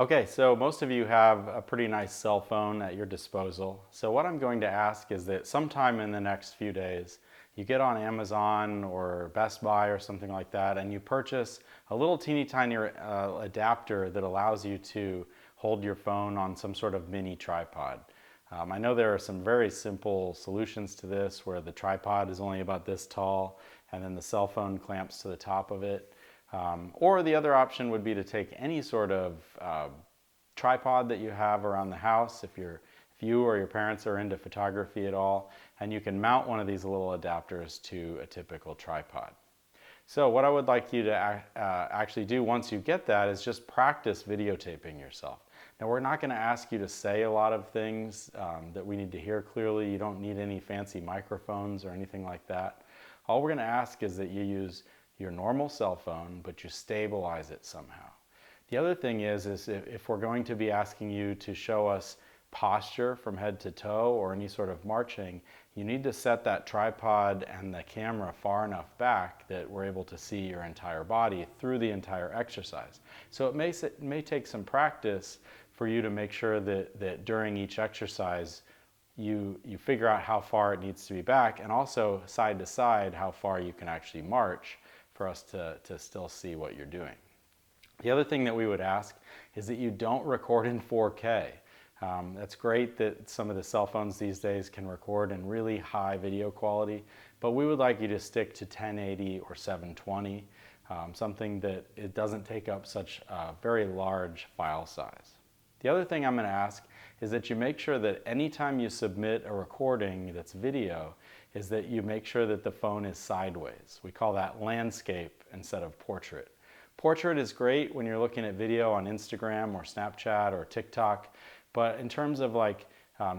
Okay, so most of you have a pretty nice cell phone at your disposal. So what I'm going to ask is that sometime in the next few days, you get on Amazon or Best Buy or something like that, and you purchase a little teeny tiny adapter that allows you to hold your phone on some sort of mini tripod. I know there are some very simple solutions to this where the tripod is only about this tall and then the cell phone clamps to the top of it. Or the other option would be to take any sort of tripod that you have around the house if you or your parents are into photography at all, and you can mount one of these little adapters to a typical tripod. So what I would like you to actually do once you get that is just practice videotaping yourself. Now we're not going to ask you to say a lot of things that we need to hear clearly. You don't need any fancy microphones or anything like that. All we're going to ask is that you use your normal cell phone, but you stabilize it somehow. The other thing is if we're going to be asking you to show us posture from head to toe or any sort of marching, you need to set that tripod and the camera far enough back that we're able to see your entire body through the entire exercise. So it may take some practice for you to make sure that during each exercise you figure out how far it needs to be back, and also side to side how far you can actually march for us to still see what you're doing. The other thing that we would ask is that you don't record in 4K. That's great that some of the cell phones these days can record in really high video quality, but we would like you to stick to 1080 or 720, something that it doesn't take up such a very large file size. The other thing I'm going to ask is that you make sure that anytime you submit a recording that's video, is that you make sure that the phone is sideways. We call that landscape instead of portrait. Portrait is great when you're looking at video on Instagram or Snapchat or TikTok, but in terms of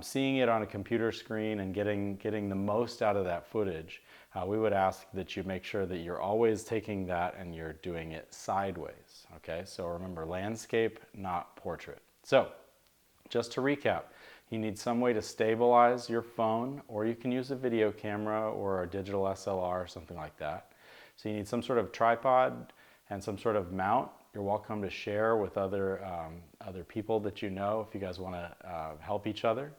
seeing it on a computer screen and getting the most out of that footage, we would ask that you make sure that you're always taking that and you're doing it sideways. Okay, so remember, landscape, not portrait. So just to recap, you need some way to stabilize your phone, or you can use a video camera or a digital SLR or something like that. So you need some sort of tripod and some sort of mount. You're welcome to share with other people that you know if you guys want to help each other.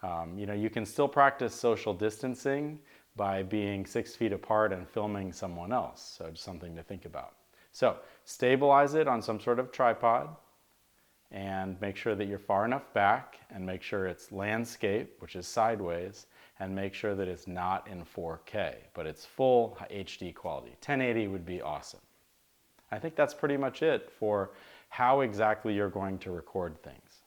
You can still practice social distancing by being 6 feet apart and filming someone else. So just something to think about. So stabilize it on some sort of tripod and make sure that you're far enough back, and make sure it's landscape, which is sideways, and make sure that it's not in 4K, but it's full HD quality. 1080 would be awesome. I think that's pretty much it for how exactly you're going to record things.